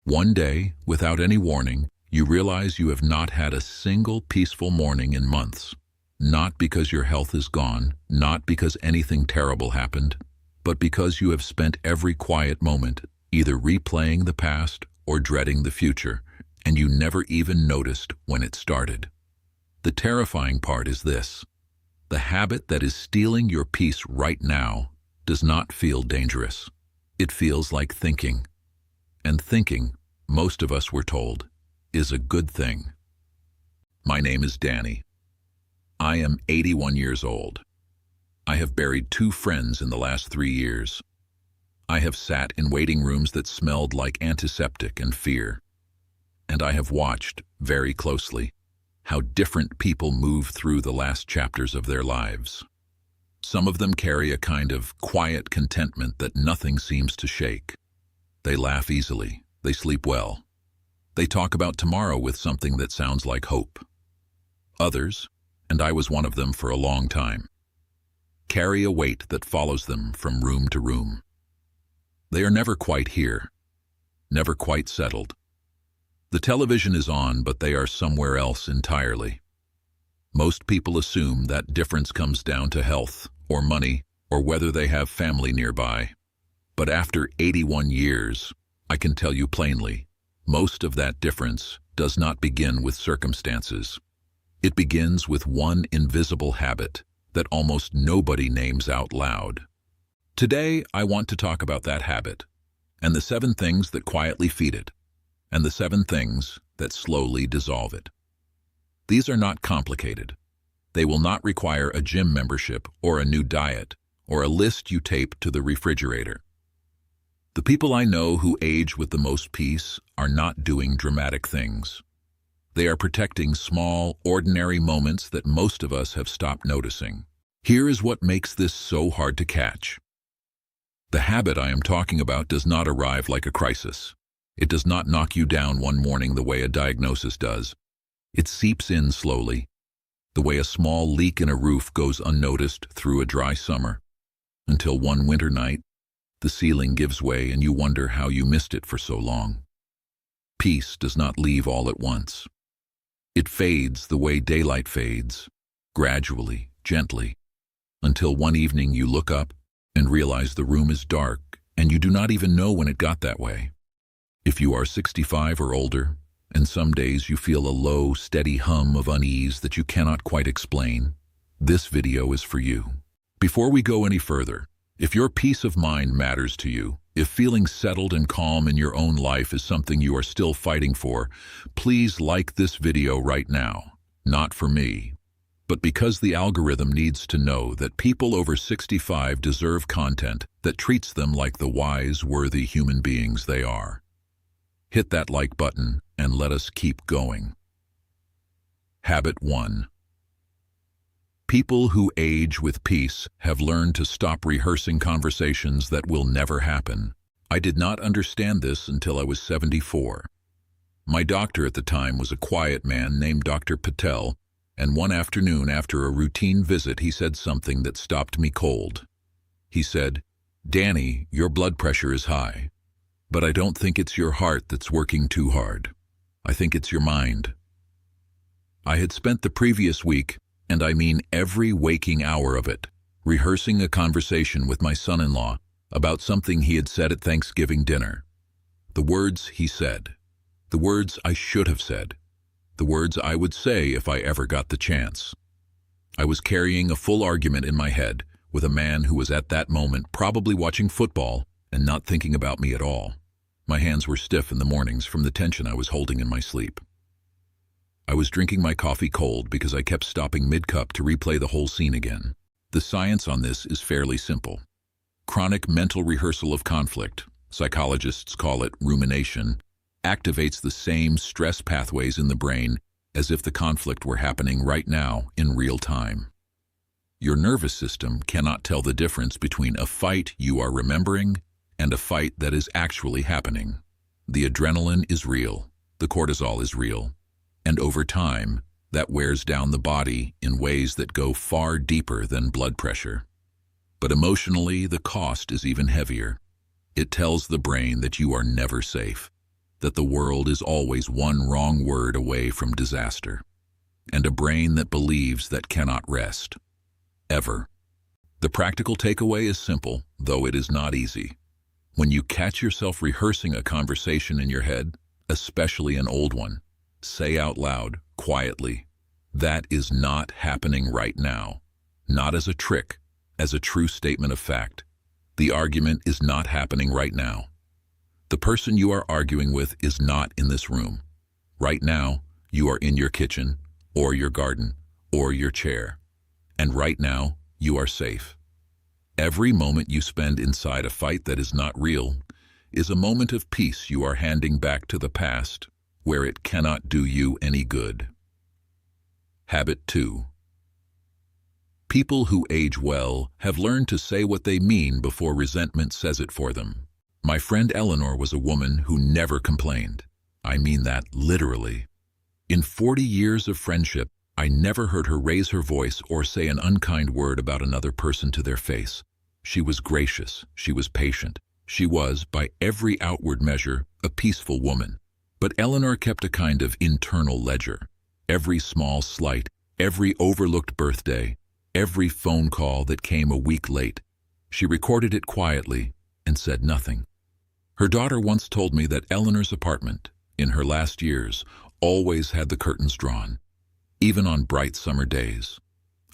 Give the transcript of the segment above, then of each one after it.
One day, without any warning, you realize you have not had a single peaceful morning in months. Not because your health is gone, not because anything terrible happened, but because you have spent every quiet moment either replaying the past or dreading the future, and you never even noticed when it started. The terrifying part is this: the habit that is stealing your peace right now does not feel dangerous. It feels like thinking. And thinking, most of us were told, is a good thing. My name is Danny. I am 81 years old. I have buried 2 friends in the last 3 years. I have sat in waiting rooms that smelled like antiseptic and fear. And I have watched, very closely, how different people move through the last chapters of their lives. Some of them carry a kind of quiet contentment that nothing seems to shake. They laugh easily. They sleep well. They talk about tomorrow with something that sounds like hope. Others, and I was one of them for a long time, carry a weight that follows them from room to room. They are never quite here, never quite settled. The television is on, but they are somewhere else entirely. Most people assume that difference comes down to health, or money, or whether they have family nearby. But after 81 years, I can tell you plainly, most of that difference does not begin with circumstances. It begins with one invisible habit that almost nobody names out loud. Today, I want to talk about that habit, and the 7 things that quietly feed it, and the 7 things that slowly dissolve it. These are not complicated. They will not require a gym membership or a new diet or a list you tape to the refrigerator. The people I know who age with the most peace are not doing dramatic things. They are protecting small, ordinary moments that most of us have stopped noticing. Here is what makes this so hard to catch. The habit I am talking about does not arrive like a crisis. It does not knock you down one morning the way a diagnosis does. It seeps in slowly, the way a small leak in a roof goes unnoticed through a dry summer, until one winter night, the ceiling gives way and you wonder how you missed it for so long. Peace does not leave all at once. It fades the way daylight fades, gradually, gently, until one evening you look up and realize the room is dark and you do not even know when it got that way. If you are 65 or older, and some days you feel a low, steady hum of unease that you cannot quite explain, this video is for you. Before we go any further, if your peace of mind matters to you, if feeling settled and calm in your own life is something you are still fighting for, please like this video right now. Not for me, but because the algorithm needs to know that people over 65 deserve content that treats them like the wise, worthy human beings they are. Hit that like button and let us keep going. Habit 1. People who age with peace have learned to stop rehearsing conversations that will never happen. I did not understand this until I was 74. My doctor at the time was a quiet man named Dr. Patel, and one afternoon after a routine visit he said something that stopped me cold. He said, "Danny, your blood pressure is high. But I don't think it's your heart that's working too hard. I think it's your mind." I had spent the previous week, and I mean every waking hour of it, rehearsing a conversation with my son-in-law about something he had said at Thanksgiving dinner. The words he said, the words I should have said, the words I would say if I ever got the chance. I was carrying a full argument in my head with a man who was at that moment probably watching football and not thinking about me at all. My hands were stiff in the mornings from the tension I was holding in my sleep. I was drinking my coffee cold because I kept stopping mid-cup to replay the whole scene again. The science on this is fairly simple. Chronic mental rehearsal of conflict, psychologists call it rumination, activates the same stress pathways in the brain as if the conflict were happening right now in real time. Your nervous system cannot tell the difference between a fight you are remembering and a fight that is actually happening. The adrenaline is real, the cortisol is real, and over time, that wears down the body in ways that go far deeper than blood pressure. But emotionally, the cost is even heavier. It tells the brain that you are never safe. that the world is always one wrong word away from disaster, and a brain that believes that cannot rest. Ever. The practical takeaway is simple, though it is not easy. When you catch yourself rehearsing a conversation in your head, especially an old one, say out loud, quietly, "That is not happening right now." Not as a trick, as a true statement of fact. The argument is not happening right now. The person you are arguing with is not in this room. Right now, you are in your kitchen, or your garden, or your chair. And right now, you are safe. Every moment you spend inside a fight that is not real is a moment of peace you are handing back to the past, where it cannot do you any good. Habit 2. People who age well have learned to say what they mean before resentment says it for them. My friend Eleanor was a woman who never complained. I mean that literally. In 40 years of friendship, I never heard her raise her voice or say an unkind word about another person to their face. She was gracious, she was patient. She was, by every outward measure, a peaceful woman. But Eleanor kept a kind of internal ledger. Every small slight, every overlooked birthday, every phone call that came a week late, she recorded it quietly and said nothing. Her daughter once told me that Eleanor's apartment, in her last years, always had the curtains drawn, even on bright summer days.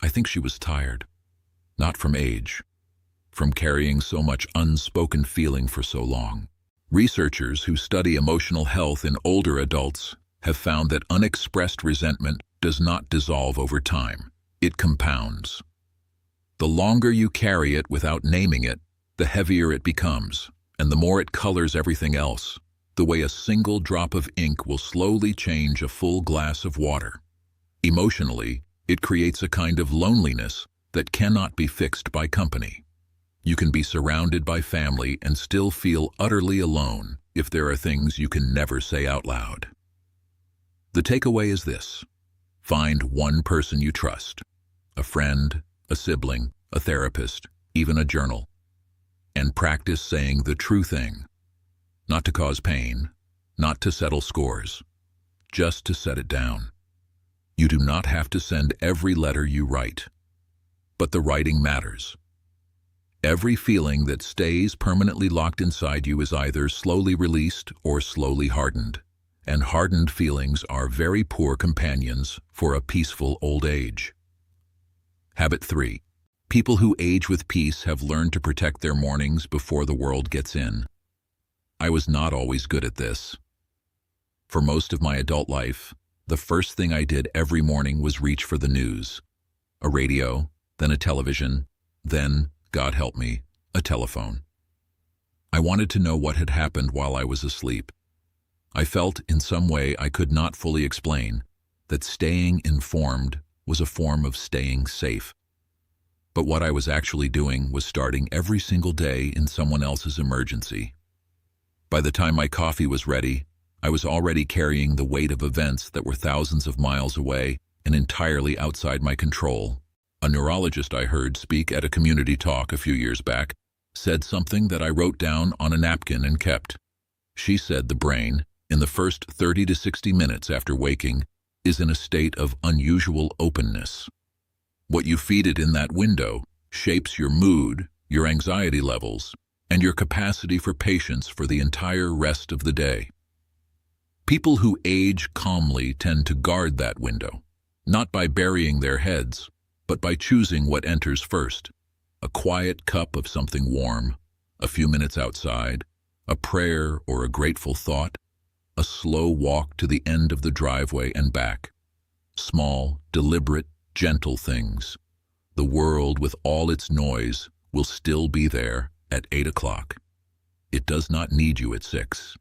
I think she was tired, not from age, from carrying so much unspoken feeling for so long. Researchers who study emotional health in older adults have found that unexpressed resentment does not dissolve over time. It compounds. The longer you carry it without naming it, the heavier it becomes, and the more it colors everything else, the way a single drop of ink will slowly change a full glass of water. Emotionally, it creates a kind of loneliness that cannot be fixed by company. You can be surrounded by family and still feel utterly alone if there are things you can never say out loud. The takeaway is this: find one person you trust. A friend, a sibling, a therapist, even a journal, and practice saying the true thing. Not to cause pain, not to settle scores, just to set it down. You do not have to send every letter you write, but the writing matters. Every feeling that stays permanently locked inside you is either slowly released or slowly hardened, and hardened feelings are very poor companions for a peaceful old age. Habit 3. People who age with peace have learned to protect their mornings before the world gets in. I was not always good at this. For most of my adult life, the first thing I did every morning was reach for the news. A radio, then a television, then, God help me, a telephone. I wanted to know what had happened while I was asleep. I felt, in some way I could not fully explain, that staying informed was a form of staying safe. But what I was actually doing was starting every single day in someone else's emergency. By the time my coffee was ready, I was already carrying the weight of events that were thousands of miles away and entirely outside my control. A neurologist I heard speak at a community talk a few years back said something that I wrote down on a napkin and kept. She said the brain, in the first 30 to 60 minutes after waking, is in a state of unusual openness. What you feed it in that window shapes your mood, your anxiety levels, and your capacity for patience for the entire rest of the day. People who age calmly tend to guard that window, not by burying their heads, but by choosing what enters first. A quiet cup of something warm, a few minutes outside, a prayer or a grateful thought, a slow walk to the end of the driveway and back. Small, deliberate, gentle things. The world with all its noise will still be there at 8 o'clock. It does not need you at 6.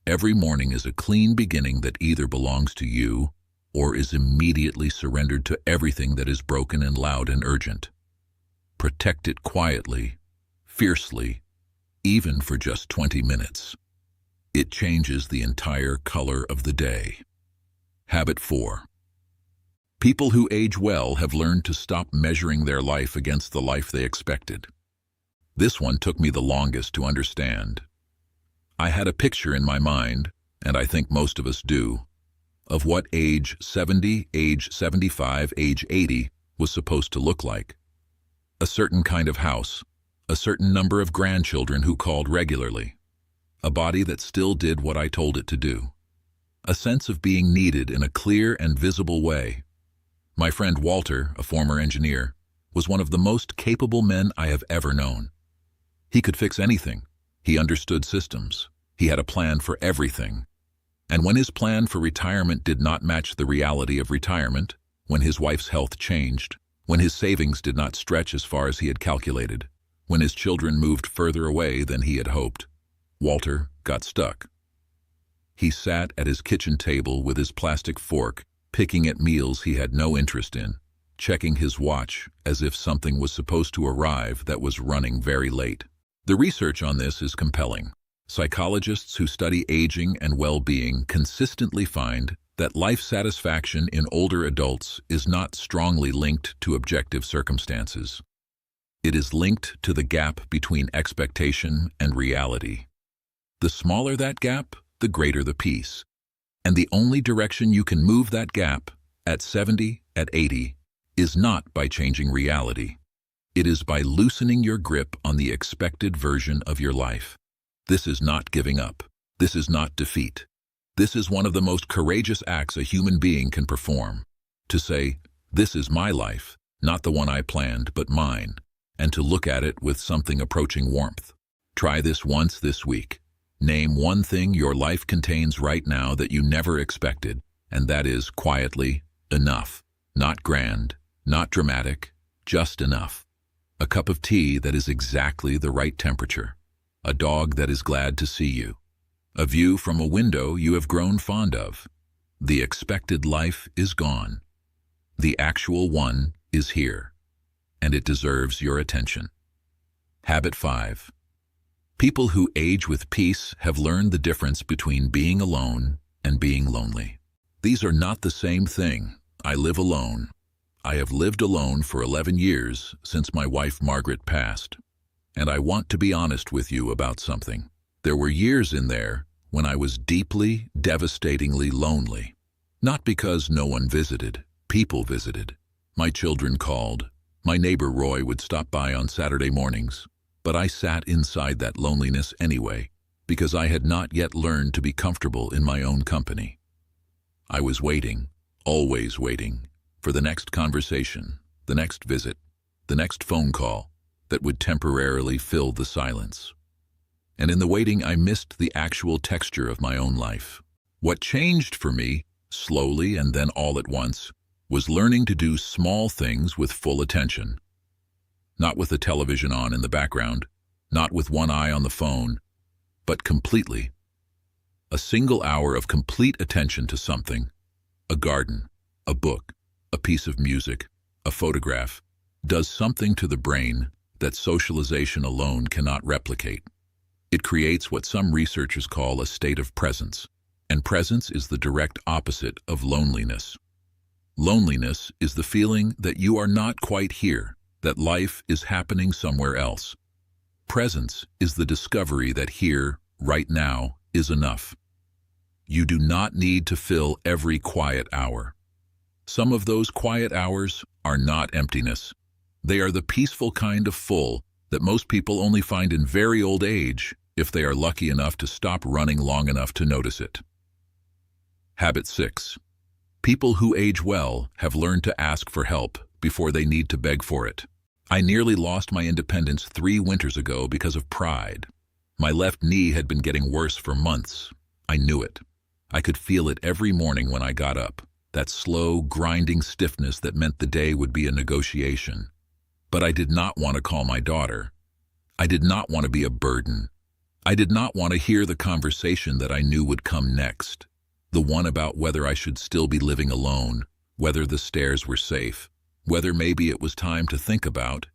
Every morning is a clean beginning that either belongs to you or is immediately surrendered to everything that is broken and loud and urgent. Protect it quietly, fiercely, even for just 20 minutes. It changes the entire color of the day. Habit 4. People who age well have learned to stop measuring their life against the life they expected. This one took me the longest to understand. I had a picture in my mind, and I think most of us do, of what age 70, age 75, age 80 was supposed to look like. A certain kind of house, a certain number of grandchildren who called regularly, a body that still did what I told it to do, a sense of being needed in a clear and visible way. My friend Walter, a former engineer, was one of the most capable men I have ever known. He could fix anything. He understood systems. He had a plan for everything. And when his plan for retirement did not match the reality of retirement, when his wife's health changed, when his savings did not stretch as far as he had calculated, when his children moved further away than he had hoped, Walter got stuck. He sat at his kitchen table with his plastic fork, picking at meals he had no interest in, checking his watch as if something was supposed to arrive that was running very late. The research on this is compelling. Psychologists who study aging and well-being consistently find that life satisfaction in older adults is not strongly linked to objective circumstances. It is linked to the gap between expectation and reality. The smaller that gap, the greater the peace. And the only direction you can move that gap, at 70, at 80, is not by changing reality. It is by loosening your grip on the expected version of your life. This is not giving up. This is not defeat. This is one of the most courageous acts a human being can perform. To say, this is my life, not the one I planned, but mine, and to look at it with something approaching warmth. Try this once this week. Name one thing your life contains right now that you never expected, and that is, quietly, enough. Not grand, not dramatic, just enough. A cup of tea that is exactly the right temperature. A dog that is glad to see you. A view from a window you have grown fond of. The expected life is gone. The actual one is here, and it deserves your attention. Habit 5. People who age with peace have learned the difference between being alone and being lonely. These are not the same thing. I live alone. I have lived alone for 11 years since my wife Margaret passed. And I want to be honest with you about something. There were years in there when I was deeply, devastatingly lonely. Not because no one visited. People visited. My children called. My neighbor Roy would stop by on Saturday mornings. But I sat inside that loneliness anyway, because I had not yet learned to be comfortable in my own company. I was waiting, always waiting, for the next conversation, the next visit, the next phone call that would temporarily fill the silence. And in the waiting, I missed the actual texture of my own life. What changed for me, slowly and then all at once, was learning to do small things with full attention. Not with the television on in the background, not with one eye on the phone, but completely. A single hour of complete attention to something, a garden, a book, a piece of music, a photograph, does something to the brain that socialization alone cannot replicate. It creates what some researchers call a state of presence, and presence is the direct opposite of loneliness. Loneliness is the feeling that you are not quite here, that life is happening somewhere else. Presence is the discovery that here, right now, is enough. You do not need to fill every quiet hour. Some of those quiet hours are not emptiness. They are the peaceful kind of full that most people only find in very old age if they are lucky enough to stop running long enough to notice it. Habit 6. People who age well have learned to ask for help before they need to beg for it. I nearly lost my independence 3 winters ago because of pride. My left knee had been getting worse for months. I knew it. I could feel it every morning when I got up, that slow, grinding stiffness that meant the day would be a negotiation. But I did not want to call my daughter. I did not want to be a burden. I did not want to hear the conversation that I knew would come next, the one about whether I should still be living alone, whether the stairs were safe, whether maybe it was time to think about,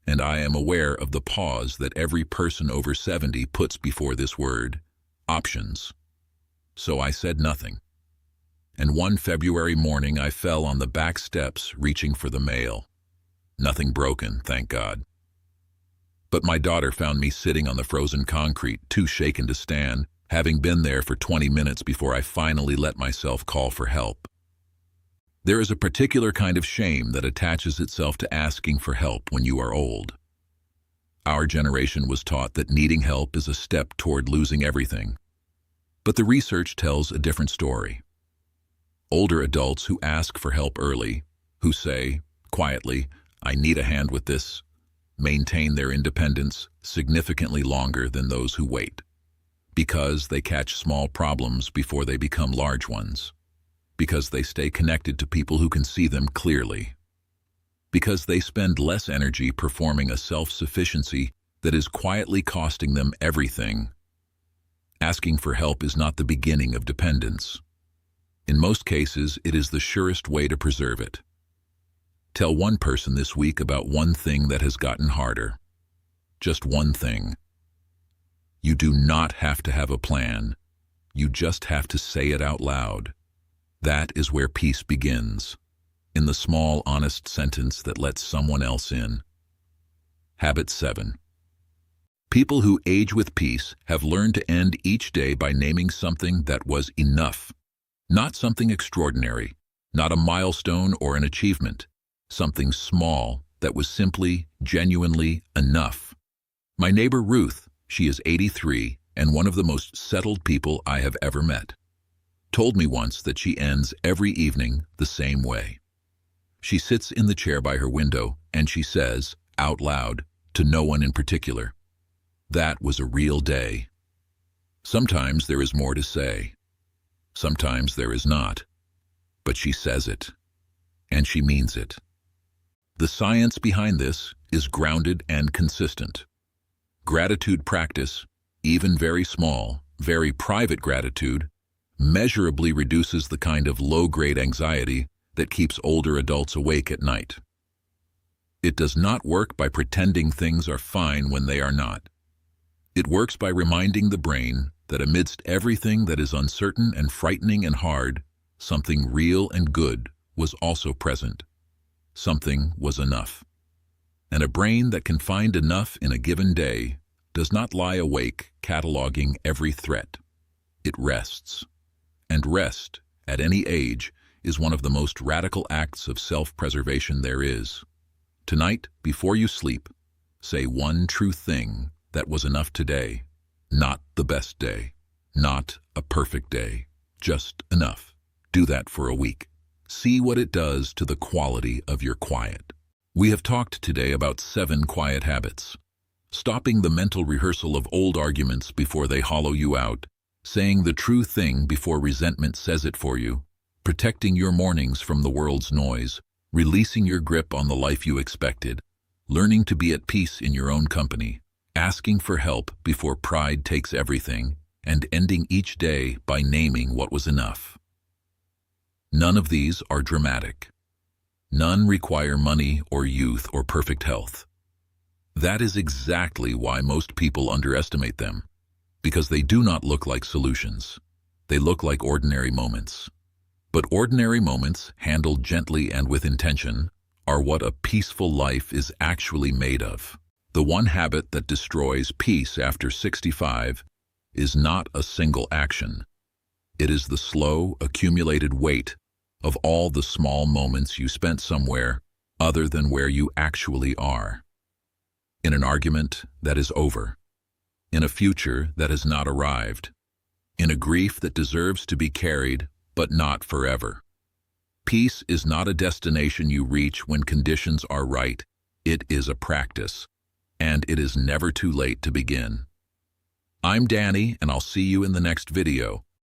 and I am aware of the pause that every person over 70 puts before this word, options. So I said nothing. And one February morning I fell on the back steps reaching for the mail. Nothing broken, thank God. But my daughter found me sitting on the frozen concrete, too shaken to stand, having been there for 20 minutes before I finally let myself call for help. There is a particular kind of shame that attaches itself to asking for help when you are old. Our generation was taught that needing help is a step toward losing everything. But the research tells a different story. Older adults who ask for help early, who say, quietly, "I need a hand with this," maintain their independence significantly longer than those who wait, because they catch small problems before they become large ones, because they stay connected to people who can see them clearly, because they spend less energy performing a self-sufficiency that is quietly costing them everything. Asking for help is not the beginning of dependence. In most cases, it is the surest way to preserve it. Tell one person this week about one thing that has gotten harder. Just one thing. You do not have to have a plan. You just have to say it out loud. That is where peace begins, in the small, honest sentence that lets someone else in. Habit 7. People who age with peace have learned to end each day by naming something that was enough. Not something extraordinary, not a milestone or an achievement. Something small that was simply, genuinely enough. My neighbor Ruth, she is 83 and one of the most settled people I have ever met, told me once that she ends every evening the same way. She sits in the chair by her window and she says, out loud, to no one in particular, "That was a real day." Sometimes there is more to say. Sometimes there is not. But she says it, and she means it. The science behind this is grounded and consistent. Gratitude practice, even very small, very private gratitude, measurably reduces the kind of low-grade anxiety that keeps older adults awake at night. It does not work by pretending things are fine when they are not. It works by reminding the brain that amidst everything that is uncertain and frightening and hard, something real and good was also present. Something was enough. And a brain that can find enough in a given day does not lie awake cataloging every threat. It rests. And rest, at any age, is one of the most radical acts of self-preservation there is. Tonight, before you sleep, say one true thing that was enough today. Not the best day. Not a perfect day. Just enough. Do that for a week. See what it does to the quality of your quiet. We have talked today about 7 quiet habits. Stopping the mental rehearsal of old arguments before they hollow you out, saying the true thing before resentment says it for you, protecting your mornings from the world's noise, releasing your grip on the life you expected, learning to be at peace in your own company, asking for help before pride takes everything, and ending each day by naming what was enough. None of these are dramatic. None require money or youth or perfect health. That is exactly why most people underestimate them, because they do not look like solutions. They look like ordinary moments. But ordinary moments, handled gently and with intention, are what a peaceful life is actually made of. The one habit that destroys peace after 65 is not a single action. It is the slow, accumulated weight of all the small moments you spent somewhere other than where you actually are. In an argument that is over. In a future that has not arrived. In a grief that deserves to be carried, but not forever. Peace is not a destination you reach when conditions are right. It is a practice, and it is never too late to begin. I'm Danny, and I'll see you in the next video.